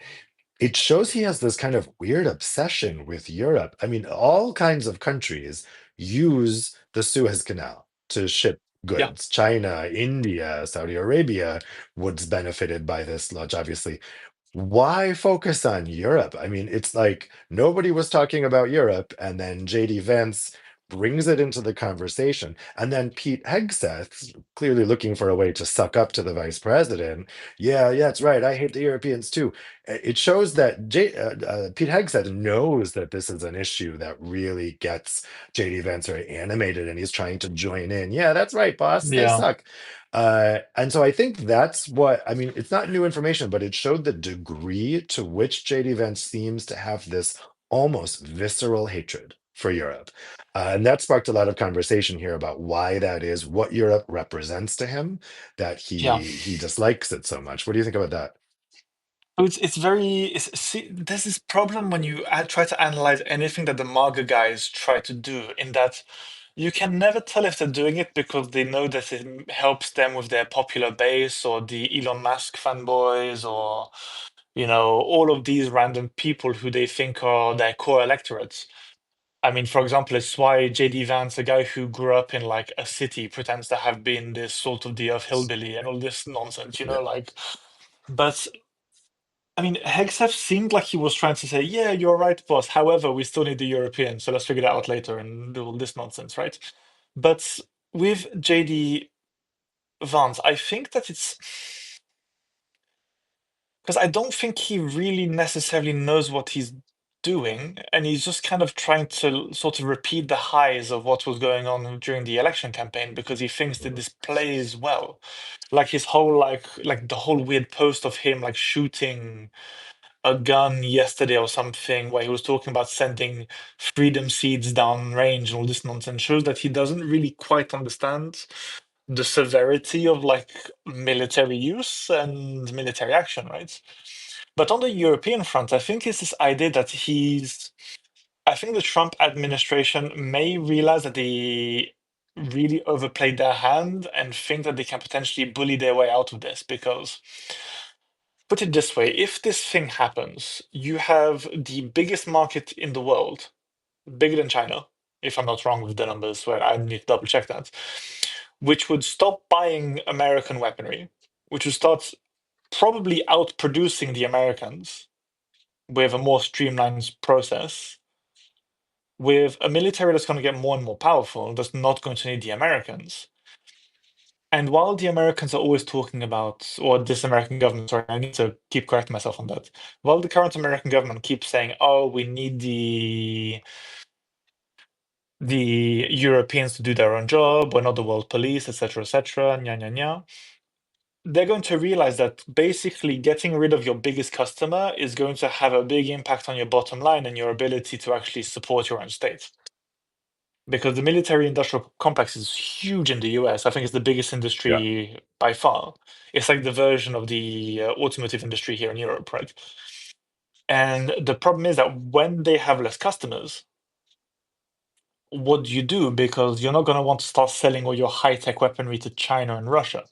it shows he has this kind of weird obsession with Europe. I mean, all kinds of countries use the Suez Canal to ship yeah, goods. China, India, Saudi Arabia was benefited by this lodge, obviously. Why focus on Europe? I mean, it's like nobody was talking about Europe, and then JD Vance brings it into the conversation. And then Pete Hegseth, clearly looking for a way to suck up to the vice president. Yeah, yeah, it's right. I hate the Europeans too. It shows that Pete Hegseth knows that this is an issue that really gets JD Vance very animated, and he's trying to join in. Yeah, that's right, boss. They yeah, suck. And so I think that's what I mean. It's not new information, but it showed the degree to which JD Vance seems to have this almost visceral hatred for Europe. And that sparked a lot of conversation here about why that is, what Europe represents to him, that yeah. he dislikes it so much. What do you think about that? So it's very see, there's this problem when you try to analyze anything that the MAGA guys try to do, in that you can never tell if they're doing it because they know that it helps them with their popular base, or the Elon Musk fanboys, or all of these random people who they think are their core electorates. I mean, for example, it's why JD Vance, a guy who grew up in like a city, pretends to have been this sort of the earth hillbilly and all this nonsense, Yeah, like. But I mean, Hegseth seemed like he was trying to say, yeah, you're right, boss. However, we still need the Europeans, so let's figure that out later and do all this nonsense, right? But with JD Vance, I think that it's because I don't think he really necessarily knows what he's doing, and he's just kind of trying to sort of repeat the highs of what was going on during the election campaign because he thinks that this plays well. Like his whole like the whole weird post of him like shooting a gun yesterday or something, where he was talking about sending freedom seeds down range and all this nonsense, shows that he doesn't really quite understand the severity of like military use and military action, right? But on the European front, I think it's this idea that I think the Trump administration may realize that they really overplayed their hand and think that they can potentially bully their way out of this. Because, put it this way, if this thing happens, you have the biggest market in the world, bigger than China, if I'm not wrong with the numbers, where I need to double check that, which would stop buying American weaponry, which would start probably outproducing the Americans with a more streamlined process, with a military that's going to get more and more powerful, that's not going to need the Americans. And while the Americans are always talking about, or this American government, sorry, I need to keep correcting myself on that. While the current American government keeps saying, "Oh, we need the Europeans to do their own job, we're not the world police, etc., etc., nya nya nya," they're going to realize that basically getting rid of your biggest customer is going to have a big impact on your bottom line and your ability to actually support your own state. Because the military industrial complex is huge in the US. I think it's the biggest yeah, industry by far. It's like the version of the automotive industry here in Europe, right? And the problem is that when they have less customers, what do you do? Because you're not going to want to start selling all your high tech weaponry to China and Russia.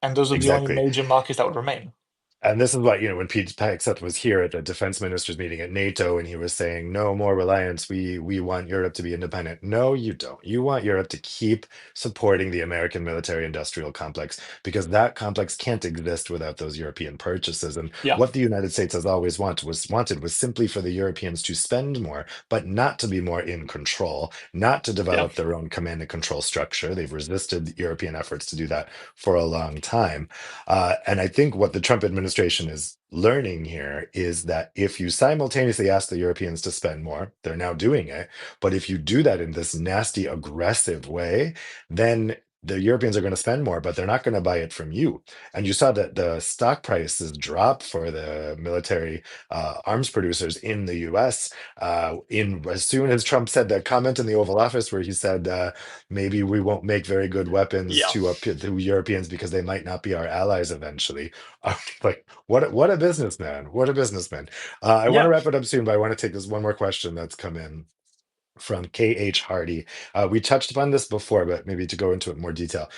And those are the only exactly. major markets that would remain. And this is why, when Pete Hegseth was here at the defense ministers meeting at NATO, and he was saying, no more reliance. We want Europe to be independent. No, you don't. You want Europe to keep supporting the American military industrial complex, because that complex can't exist without those European purchases. And Yeah, what the United States has always wanted was simply for the Europeans to spend more, but not to be more in control, not to yeah, develop their own command and control structure. They've resisted European efforts to do that for a long time. And I think what the Trump administration is learning here is that if you simultaneously ask the Europeans to spend more, they're now doing it. But if you do that in this nasty, aggressive way, then the Europeans are going to spend more, but they're not going to buy it from you. And you saw that the stock prices drop for the military arms producers in the US. In as soon as Trump said that comment in the Oval Office, where he said, maybe we won't make very good weapons yeah, to Europeans because they might not be our allies eventually. Like, what a businessman! What a businessman! I want to yeah, wrap it up soon, but I want to take this one more question that's come in from KH Hardy. We touched upon this before, but maybe to go into it in more detail.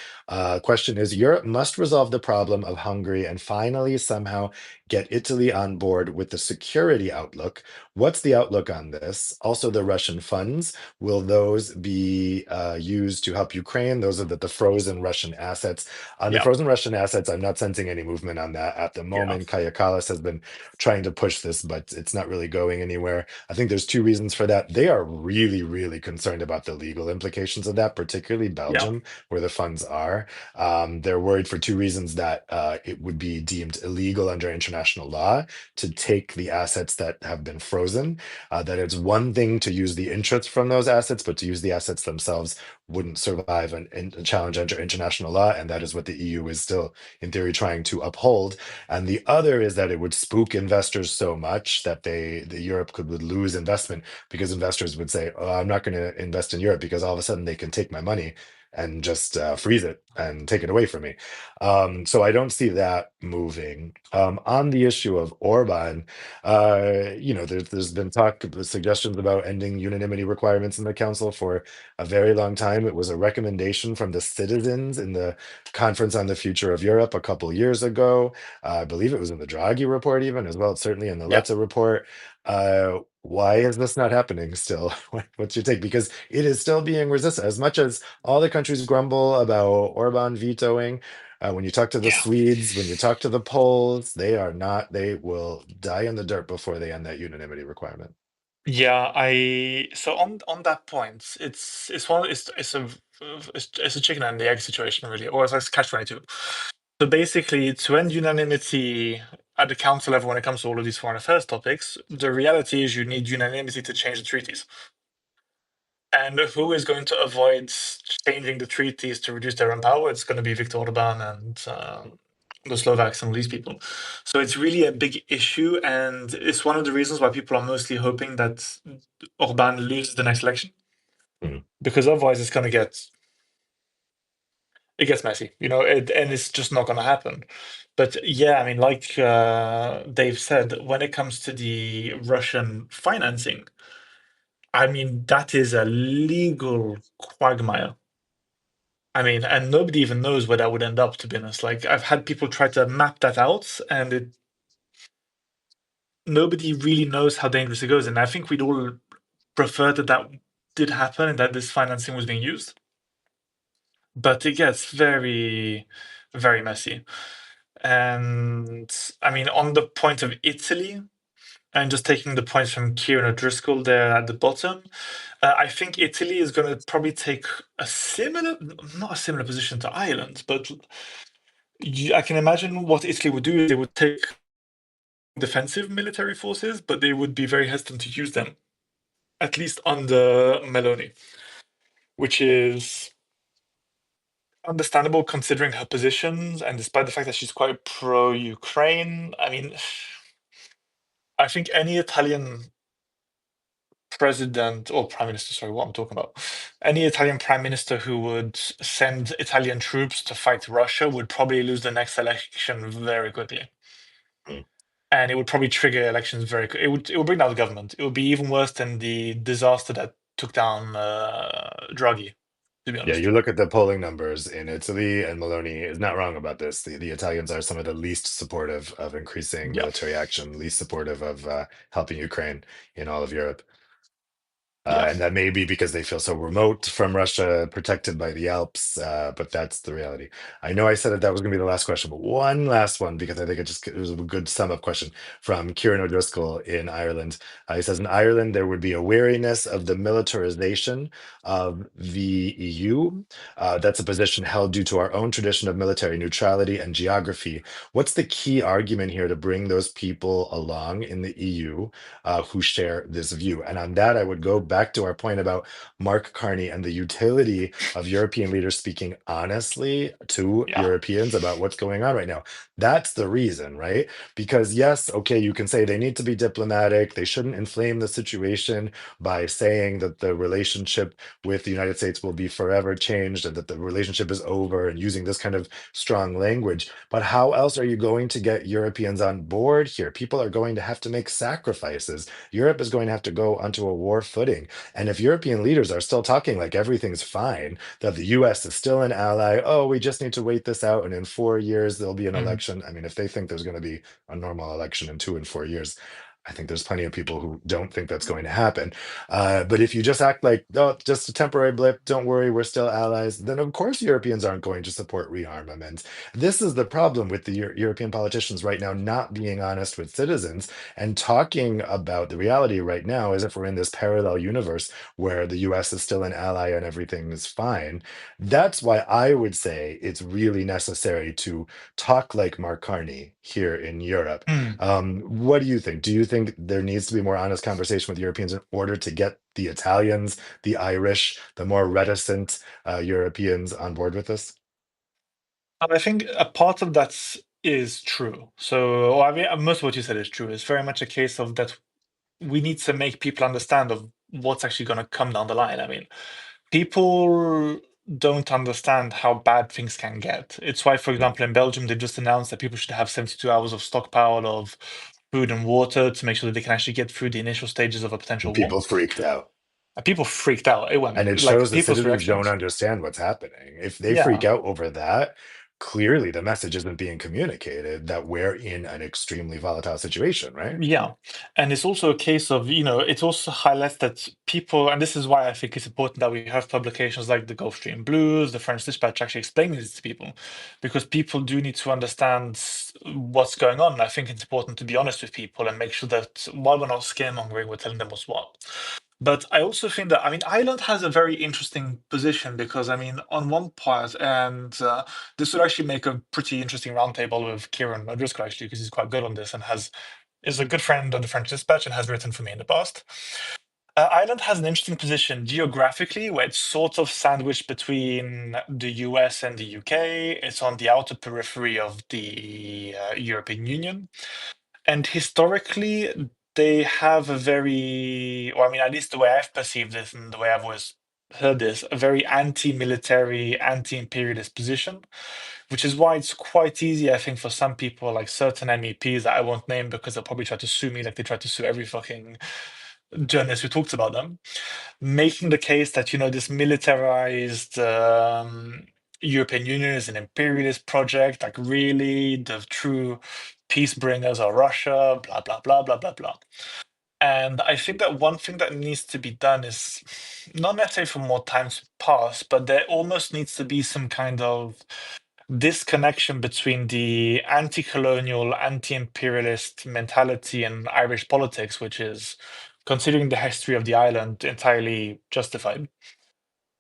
Question is, Europe must resolve the problem of Hungary and finally somehow get Italy on board with the security outlook. What's the outlook on this? Also, the Russian funds, will those be used to help Ukraine? Those are the frozen Russian assets. On the yeah, frozen Russian assets, I'm not sensing any movement on that at the yeah, moment. Kaya Kallas has been trying to push this, but it's not really going anywhere. I think there's two reasons for that. They are really, really concerned about the legal implications of that, particularly yeah, Belgium, where the funds are. They're worried for two reasons: that it would be deemed illegal under international law to take the assets that have been frozen. That it's one thing to use the interest from those assets, but to use the assets themselves wouldn't survive a challenge under international law. And that is what the EU is still, in theory, trying to uphold. And the other is that it would spook investors so much that the Europe would lose investment, because investors would say, "Oh, I'm not going to invest in Europe because all of a sudden they can take my money." and just freeze it and take it away from me. So I don't see that moving. On the issue of Orban, there's been talk, suggestions about ending unanimity requirements in the council for a very long time. It was a recommendation from the citizens in the Conference on the Future of Europe a couple years ago. I believe it was in the Draghi report, even as well. Certainly in the Yeah. Letta report. Why is this not happening still? What's your take? Because it is still being resisted. As much as all the countries grumble about Orban vetoing, when you talk to the Yeah. Swedes, when you talk to the Poles, they are not, they will die in the dirt before they end that unanimity requirement. Yeah, I so on that point, it's a chicken and the egg situation really, or it's like catch 22. So basically, to end unanimity at the council level when it comes to all of these foreign affairs topics, the reality is you need unanimity to change the treaties. And who is going to avoid changing the treaties to reduce their own power? It's going to be Viktor Orban and the Slovaks and all these people. So it's really a big issue, and it's one of the reasons why people are mostly hoping that Orban loses the next election, Mm. because otherwise it's going to gets messy, and it's just not going to happen. But yeah, I mean, like Dave said, when it comes to the Russian financing, I mean, that is a legal quagmire. I mean, and nobody even knows where that would end up, to be honest. Like, I've had people try to map that out, and nobody really knows how dangerous it goes. And I think we'd all prefer that that did happen and that this financing was being used. But it gets very, very messy. And I mean, on the point of Italy, and just taking the points from Kieran O'Driscoll there at the bottom, I think Italy is going to probably take not a similar position to Ireland, but I can imagine what Italy would do is they would take defensive military forces, but they would be very hesitant to use them, at least under Meloni, which is understandable considering her positions and despite the fact that she's quite pro-Ukraine. I mean, I think any Italian president or prime minister, sorry, what I'm talking about, any Italian prime minister who would send Italian troops to fight Russia would probably lose the next election very quickly. Mm. And it would probably trigger elections very quick. It would bring down the government. It would be even worse than the disaster that took down Draghi, to be Yeah, honest. you look at the polling numbers in Italy, and Maloney is not wrong about this. The Italians are some of the least supportive of increasing Yeah, military action, least supportive of helping Ukraine in all of Europe. yeah. And that may be because they feel so remote from Russia, protected by the Alps, but that's the reality. I know I said that was going to be the last question, but one last one because I think it was a good sum up question from Kieran O'Driscoll in Ireland. He says, in Ireland, there would be a wariness of the militarization of the EU. That's a position held due to our own tradition of military neutrality and geography. What's the key argument here to bring those people along in the EU who share this view? And on that, I would go back to our point about Mark Carney and the utility of European leaders speaking honestly to Yeah. Europeans about what's going on right now. That's the reason, right? Because, yes, okay, you can say they need to be diplomatic. They shouldn't inflame the situation by saying that the relationship with the United States will be forever changed and that the relationship is over and using this kind of strong language. But how else are you going to get Europeans on board here? People are going to have to make sacrifices. Europe is going to have to go onto a war footing. And if European leaders are still talking like everything's fine, that the US is still an ally, oh, we just need to wait this out, and in 4 years there'll be an Mhm. election. I mean, if they think there's going to be a normal election in 2 and 4 years, I think there's plenty of people who don't think that's going to happen. But if you just act like, oh, just a temporary blip, don't worry, we're still allies, then of course Europeans aren't going to support rearmament. This is the problem with the European politicians right now not being honest with citizens and talking about the reality right now as if we're in this parallel universe where the US is still an ally and everything is fine. That's why I would say it's really necessary to talk like Mark Carney here in Europe. Mm. What do you think? Do you think there needs to be more honest conversation with Europeans in order to get the Italians, the Irish, the more reticent Europeans on board with this? I think a part of that is true. So, well, I mean, most of what you said is true. It's very much a case of that we need to make people understand of what's actually going to come down the line. I mean, people don't understand how bad things can get. It's why, for Yeah. example, in Belgium, they just announced that people should have 72 hours of stockpile of food and water to make sure that they can actually get through the initial stages of a And potential war. people freaked out. And people freaked out. It And it went like shows that people's citizens don't reactions. understand what's happening. If they freak Yeah. out over that, clearly the message isn't being communicated that we're in an extremely volatile situation, right? Yeah. And it's also a case of, it also highlights that people, and this is why I think it's important that we have publications like the Gulf Stream Blues, the French Dispatch actually explaining this to people, because people do need to understand what's going on. And I think it's important to be honest with people and make sure that while we're not scaremongering, we're telling them what's what. But I also think that, I mean, Ireland has a very interesting position because, I mean, on one part, and this would actually make a pretty interesting roundtable with Kieran O'Driscoll, actually, because he's quite good on this and is a good friend of the French Dispatch and has written for me in the past. Ireland has an interesting position geographically, where it's sort of sandwiched between the US and the UK. It's on the outer periphery of the European Union. And historically, they have a very, or I mean, at least the way I've perceived this and the way I've always heard this, a very anti-military, anti-imperialist position, which is why it's quite easy, I think, for some people, like certain MEPs that I won't name because they'll probably try to sue me like they tried to sue every fucking journalist who talks about them, making the case that, this militarized European Union is an imperialist project, like really the true peace bringers are Russia, blah, blah, blah, blah, blah, blah. And I think that one thing that needs to be done is not necessarily for more time to pass, but there almost needs to be some kind of disconnection between the anti-colonial, anti-imperialist mentality in Irish politics, which is, considering the history of the island, entirely justified,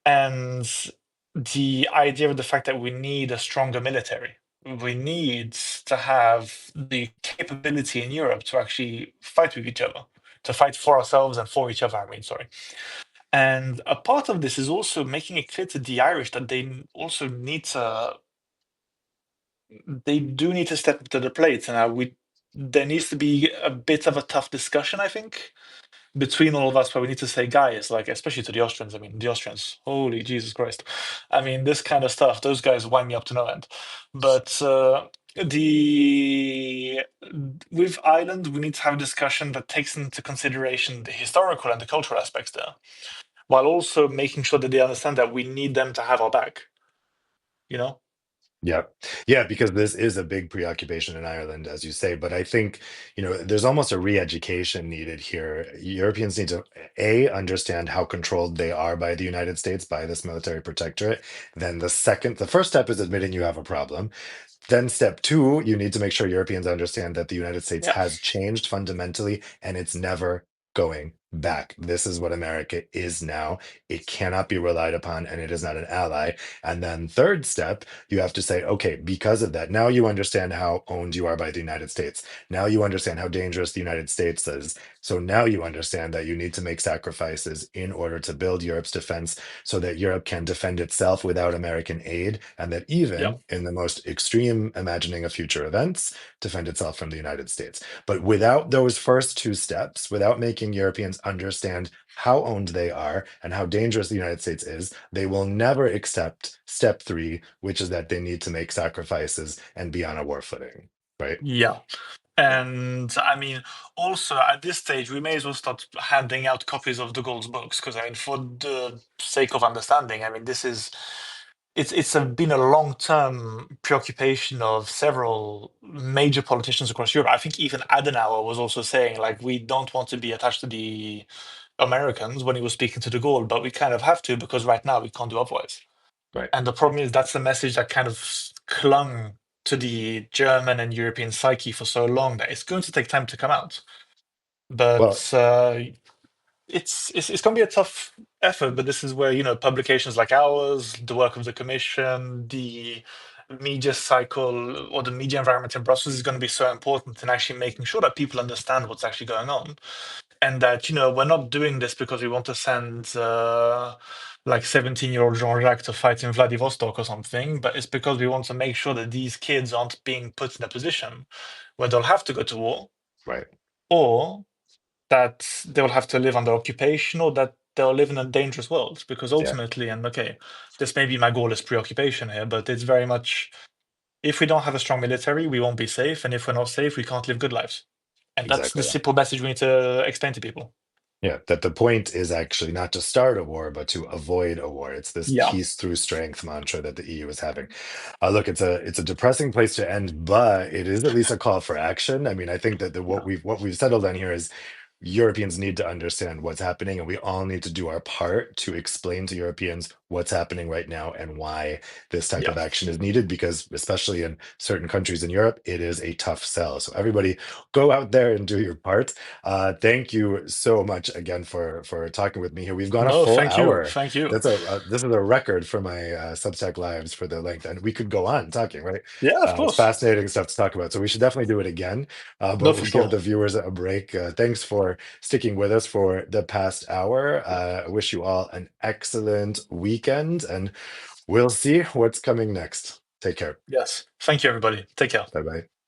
and the idea of the fact that we need a stronger military. We need to have the capability in Europe to actually fight with each other, to fight for ourselves and for each other, I mean, sorry. And a part of this is also making it clear to the Irish that also need to they do need to step up to the plate, and there needs to be a bit of a tough discussion, I think, between all of us, where we need to say, guys, like especially to the Austrians. I mean, the Austrians, holy Jesus Christ! I mean, this kind of stuff, those guys wind me up to no end. But the with Ireland, we need to have a discussion that takes into consideration the historical and the cultural aspects there, while also making sure that they understand that we need them to have our back. You know? Yeah. Yeah, because this is a big preoccupation in Ireland, as you say. But I think, there's almost a re-education needed here. Europeans need to, A, understand how controlled they are by the United States, by this military protectorate. Then the first step is admitting you have a problem. Then step two, you need to make sure Europeans understand that the United States Yeah. has changed fundamentally and it's never going back. This is what America is now. It cannot be relied upon and it is not an ally. And then third step, you have to say, okay, because of that, now you understand how owned you are by the United States. Now you understand how dangerous the United States is. So now you understand that you need to make sacrifices in order to build Europe's defense so that Europe can defend itself without American aid, and that Yeah. even in the most extreme imagining of future events, defend itself from the United States. But without those first two steps, without making Europeans understand how owned they are and how dangerous the United States is, they will never accept step three, which is that they need to make sacrifices and be on a war footing. Right? Yeah. And I mean, also at this stage, we may as well start handing out copies of de Gaulle's books because, I mean, for the sake of understanding, I mean, been a long-term preoccupation of several major politicians across Europe. I think even Adenauer was also saying, like, we don't want to be attached to the Americans when he was speaking to de Gaulle, but we kind of have to because right now we can't do otherwise. Right. And the problem is that's the message that kind of clung to the German and European psyche for so long that it's going to take time to come out. Well, But it's going to be a tough effort. But this is where, publications like ours, the work of the Commission, the media cycle or the media environment in Brussels is going to be so important in actually making sure that people understand what's actually going on, and that we're not doing this because we want to send like 17-year-old Jean-Jacques to fight in Vladivostok or something, but it's because we want to make sure that these kids aren't being put in a position where they'll have to go to war, right. or that they will have to live under occupation, or that they'll live in a dangerous world because Yeah, ultimately, and okay, this may be my goalless preoccupation here, but it's very much if we don't have a strong military, we won't be safe, and if we're not safe, we can't live good lives. And that's the exactly that. simple message we need to explain to people. Yeah, that the point is actually not to start a war, but to avoid a war. It's this Yeah. peace through strength mantra that the EU is having. Look, it's a depressing place to end, but it is at least a call for action. I mean, I think that Yeah. what we've settled on here is Europeans need to understand what's happening, and we all need to do our part to explain to Europeans what's happening right now and why this type Yeah. of action is needed. Because especially in certain countries in Europe, it is a tough sell. So everybody, go out there and do your part. Thank you so much again for talking with me here. We've gone a No, full thank you. hour. Thank you. That's this is a record for my Substack lives for the length, and we could go on talking, right? Yeah, of It's course. fascinating stuff to talk about. So we should definitely do it again. No, But for we'll give sure. the viewers a break. Thanks for sticking with us for the past hour. I wish you all an excellent weekend, and we'll see what's coming next. Take care. Yes. Thank you, everybody. Take care. Bye bye.